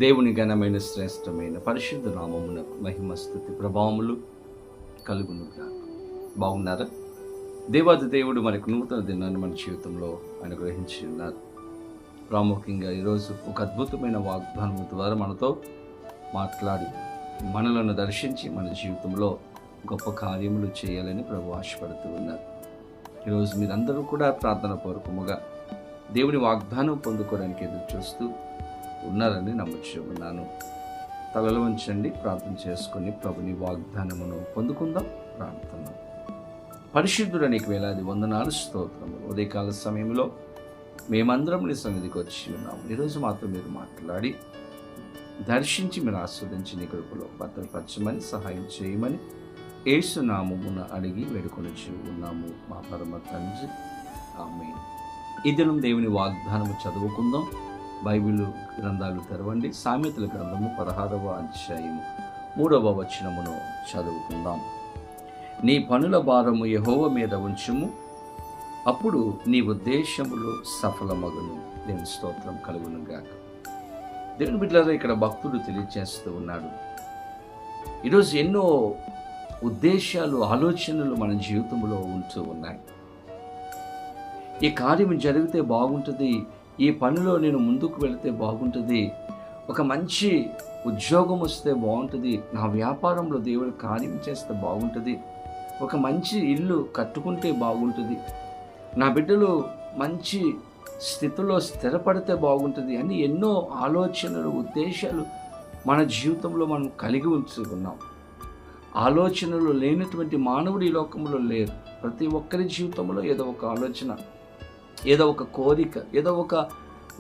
దేవుని ఘనమైన శ్రేష్టమైన పరిశుద్ధ నామమునకు మహిమ స్తుతి ప్రభావములు కలుగునుగా. బాగున్నారా? దేవాది దేవుడు మనకు నూతన దినాన్ని మన జీవితంలో అనుగ్రహించి ఉన్నారు. ప్రాముఖ్యంగా ఈరోజు ఒక అద్భుతమైన వాగ్దానం ద్వారా మనతో మాట్లాడి మనలను దర్శించి మన జీవితంలో గొప్ప కార్యములు చేయాలని ప్రభు ఆశపడుతూ ఉన్నారు. ఈరోజు మీరందరూ కూడా ప్రార్థన పూర్వకముగా దేవుని వాగ్దానం పొందుకోవడానికి ఎదురు చూస్తూ ఉన్నారని నమ్ముచున్నాను. తలలు వంచండి, ప్రార్థన చేసుకొని ప్రభుని వాగ్దానమును పొందుకుందాం. ప్రార్థన. పరిశుద్ధుడ నీకు వేలాది వందనాలు, స్తోత్రములు. ఉదయకాల సమయంలో మేమందరం నీ సన్నిధికి వచ్చి ఉన్నాము. ఈరోజు మాతో మీరు మాట్లాడి దర్శించి మీరు ఆస్వాదించి నీ కృపలో భద్రపరచమని సహాయం చేయమని యేసు నామమున అడిగి వేడుకొనిచి ఉన్నాము మా పరమ తండ్రి, ఆమేన్. ఈ దినం దేవుని వాగ్దానము చదువుకుందాం. బైబిల్ గ్రంథాలు తెరవండి. సామెతల గ్రంథము 16వ అధ్యాయము 3వ వచనమును చదువుకుందాం. నీ పనుల భారము యెహోవా మీద ఉంచుము, అప్పుడు నీ ఉద్దేశములు సఫలమగును. దేవుని స్తోత్రం కలుగును గాక. దేవుని బిడ్డలారా, ఇక్కడ భక్తుడు తెలియజేస్తూ ఉన్నాడు, ఈరోజు ఎన్నో ఉద్దేశాలు, ఆలోచనలు మన జీవితంలో ఉంటూ ఉన్నాయి. ఈ కార్యం జరిగితే బాగుంటుంది, ఈ పనిలో నేను ముందుకు వెళితే బాగుంటుంది, ఒక మంచి ఉద్యోగం వస్తే బాగుంటుంది, నా వ్యాపారంలో దేవుడు కార్యం చేస్తే బాగుంటుంది, ఒక మంచి ఇల్లు కట్టుకుంటే బాగుంటుంది, నా బిడ్డలు మంచి స్థితిలో స్థిరపడితే బాగుంటుంది అని ఎన్నో ఆలోచనలు, ఉద్దేశాలు మన జీవితంలో మనం కలిగి ఉంచుకున్నాం. ఆలోచనలు లేనటువంటి మానవుడు ఈ లోకంలో లేరు. ప్రతి ఒక్కరి జీవితంలో ఏదో ఒక ఆలోచన, ఏదో ఒక కోరిక, ఏదో ఒక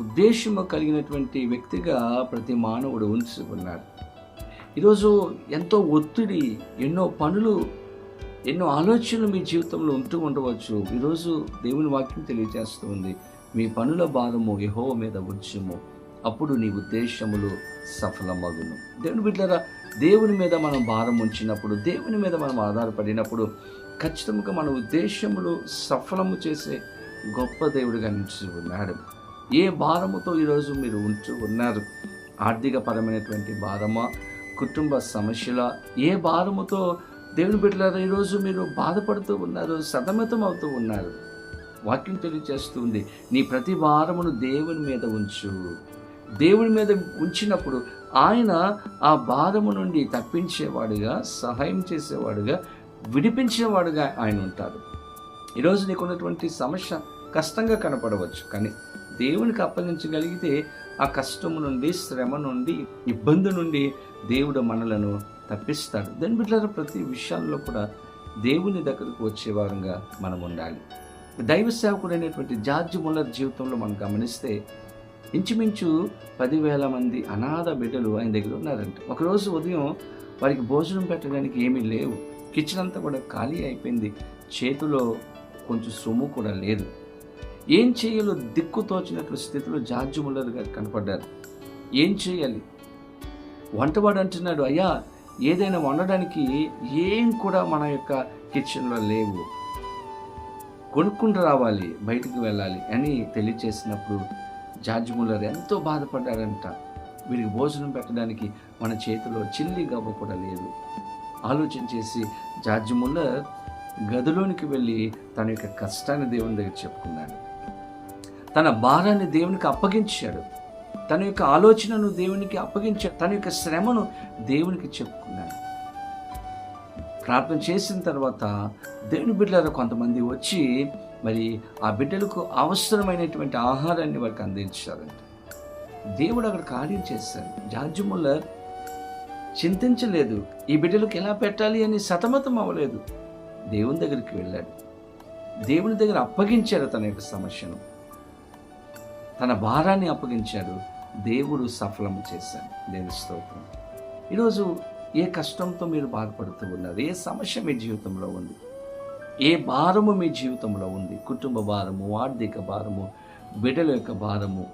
ఉద్దేశము కలిగినటువంటి వ్యక్తిగా ప్రతి మానవుడు ఉంచి ఉన్నాడు. ఈరోజు ఎంతో ఒత్తిడి, ఎన్నో పనులు, ఎన్నో ఆలోచనలు మీ జీవితంలో ఉంటూ ఉండవచ్చు. ఈరోజు దేవుని వాక్యం తెలియజేస్తుంది, మీ పనుల భారము యెహోవా మీద ఉంచుము, అప్పుడు నీ ఉద్దేశములు సఫలమగును. దేవుని బిడ్డలారా, దేవుని మీద మనం భారం ఉంచినప్పుడు, దేవుని మీద మనం ఆధారపడినప్పుడు ఖచ్చితంగా మన ఉద్దేశములు సఫలము చేసే గొప్ప దేవుడిగా నిలిచి ఉన్నాడు. ఏ భారముతో ఈరోజు మీరు ఉంటూ ఉన్నారు? ఆర్థిక పరమైనటువంటి భారమా, కుటుంబ సమస్యల, ఏ భారముతో దేవుని బిడ్డలారా ఈరోజు మీరు బాధపడుతూ ఉన్నారు, సతమతం అవుతూ ఉన్నారు? వాక్యం తెలియజేస్తుంది, నీ ప్రతి భారమును దేవుని మీద ఉంచు. దేవుని మీద ఉంచినప్పుడు ఆయన ఆ భారము నుండి తప్పించేవాడుగా, సహాయం చేసేవాడుగా, విడిపించేవాడుగా ఆయన ఉంటాడు. ఈరోజు నీకున్నటువంటి సమస్య కష్టంగా కనపడవచ్చు, కానీ దేవునికి అప్పగించగలిగితే ఆ కష్టము నుండి, శ్రమ నుండి, ఇబ్బంది నుండి దేవుడు మనలను తప్పిస్తాడు. దాని బిడ్డలారా, ప్రతి విషయాల్లో కూడా దేవుని దగ్గరకు వచ్చేవారంగా మనం ఉండాలి. దైవ సేవకుడైనటువంటి జార్జ్ ముల్లర్ జీవితంలో మనం గమనిస్తే ఇంచుమించు 10,000 మంది అనాథ బిడ్డలు ఆయన దగ్గర ఉన్నారంట. ఒకరోజు ఉదయం వారికి భోజనం పెట్టడానికి ఏమీ లేవు, కిచెన్ అంతా కూడా ఖాళీ అయిపోయింది, చేతిలో కొంచెం సొమ్ము కూడా లేదు. ఏం చేయాలో దిక్కు తోచినట్లు స్థితిలో జార్జ్ ముల్లర్ గారు కనపడ్డారు. ఏం చేయాలి? వంటవాడు అంటున్నాడు, అయ్యా ఏదైనా వండడానికి ఏం కూడా మన యొక్క కిచెన్లో లేవు, కొనుక్కుంటూ రావాలి, బయటికి వెళ్ళాలి అని తెలియచేసినప్పుడు జార్జ్ ముల్లర్ ఎంతో బాధపడ్డారంట. వీరికి భోజనం పెట్టడానికి మన చేతిలో చిల్లి గవ్వ కూడా లేదు. ఆలోచన చేసి జార్జ్ ముల్లర్ గదిలోనికి వెళ్ళి తన యొక్క కష్టాన్ని దేవుని దగ్గర చెప్పుకున్నాడు, తన భారాన్ని దేవునికి అప్పగించాడు, తన యొక్క ఆలోచనను దేవునికి అప్పగించాడు, తన యొక్క శ్రమను దేవునికి చెప్పుకున్నాడు. ప్రార్థన చేసిన తర్వాత దేవుని బిడ్డలారా కొంతమంది వచ్చి మరి ఆ బిడ్డలకు అవసరమైనటువంటి ఆహారాన్ని వారికి అందించారంట. దేవుడు అక్కడ కార్యం చేశాడు. జార్జ్ ముల్లర్ చింతించలేదు, ఈ బిడ్డలకు ఎలా పెట్టాలి అని సతమతం అవ్వలేదు. దేవుని దగ్గరికి వెళ్ళాడు, దేవుని దగ్గర అప్పగించాడు తన యొక్క సమస్యను, తన భారాన్ని అప్పగించాడు. దేవుడు సఫలము చేశాడు. దేవుని స్తోత్రం. ఈరోజు ఏ కష్టంతో మీరు బాధపడుతూ ఉన్నారు? ఏ సమస్య మీ జీవితంలో ఉంది? ఏ భారము మీ జీవితంలో ఉంది? కుటుంబ భారము, ఆర్థిక భారము, బిడ్డల యొక్క భారము,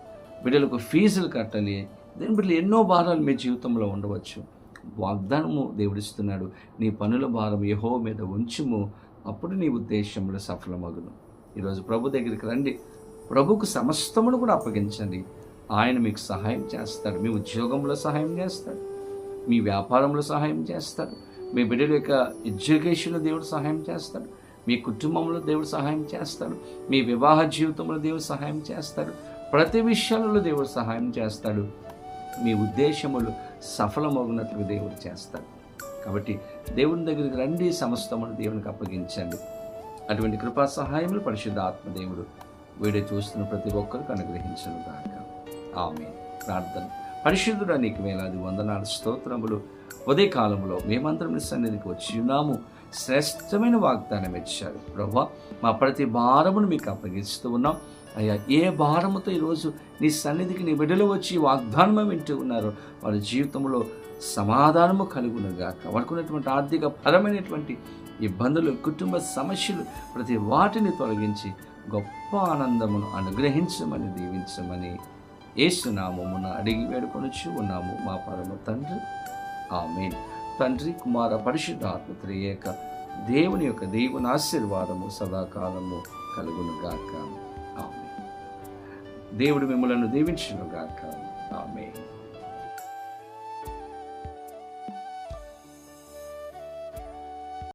బిడ్డలకు ఫీజులు కట్టాలి, దేని బిడ్డలు ఎన్నో భారాలు మీ జీవితంలో ఉండవచ్చు. వాగ్దానము దేవుడిస్తున్నాడు, నీ పనుల భారం యెహోవా మీద ఉంచుము, అప్పుడు నీ ఉద్దేశంలో సఫలమగును. ఈరోజు ప్రభు దగ్గరికి రండి, ప్రభుకు సమస్తమును కూడా అప్పగించండి. ఆయన మీకు సహాయం చేస్తాడు. మీ ఉద్యోగంలో సహాయం చేస్తాడు, మీ వ్యాపారంలో సహాయం చేస్తాడు, మీ బిడ్డల యొక్క ఎడ్యుకేషన్లో దేవుడు సహాయం చేస్తాడు, మీ కుటుంబంలో దేవుడు సహాయం చేస్తాడు, మీ వివాహ జీవితంలో దేవుడు సహాయం చేస్తాడు, ప్రతి విషయంలో దేవుడు సహాయం చేస్తాడు. మీ ఉద్దేశములు సఫలమవునట్లుగా దేవుడు చేస్తాడు. కాబట్టి దేవుని దగ్గరికి రండి, సమస్తమును దేవునికి అప్పగించండి. అటువంటి కృపా సహాయములు పరిశుద్ధ ఆత్మదేవుడు వీడియో చూస్తున్న ప్రతి ఒక్కరికి అనుగ్రహించను గాక. ఆమేన్. ప్రార్థన. పరిశుద్ధుడా, నీకు వేలాది వందనాలు, స్తోత్రములు. ఉదయకాలంలో మేమందరం నీ సన్నిధికి వచ్చి ఉన్నాము. శ్రేష్టమైన వాగ్దానం ఇచ్చారు ప్రభువా. మా ప్రతి భారమును మీకు అప్పగిస్తూ ఉన్నాం అయ్యా. ఏ భారముతో ఈరోజు నీ సన్నిధికి నీ బిడ్డలు వచ్చి వాగ్దానం వింటూ ఉన్నారో వారి జీవితంలో సమాధానము కలుగునుగాక. వారికి ఉన్నటువంటి ఆర్థిక పరమైనటువంటి ఇబ్బందులు, కుటుంబ సమస్యలు ప్రతి వాటిని తొలగించి గొప్ప ఆనందమును అనుగ్రహించమని, దీవించమని యేసు నామమున అడిగి వేడుకొనుచు ఉన్నాము మా పరమ తండ్రి. ఆమేన్. తండ్రి, కుమార, పరిశుద్ధాత్మ త్రియేక దేవుని యొక్క దేవుని ఆశీర్వాదము సదాకాలము కలుగునుగాక. ఆమేన్. దేవుడు మిమ్మలను దీవించునుగాక. ఆమేన్.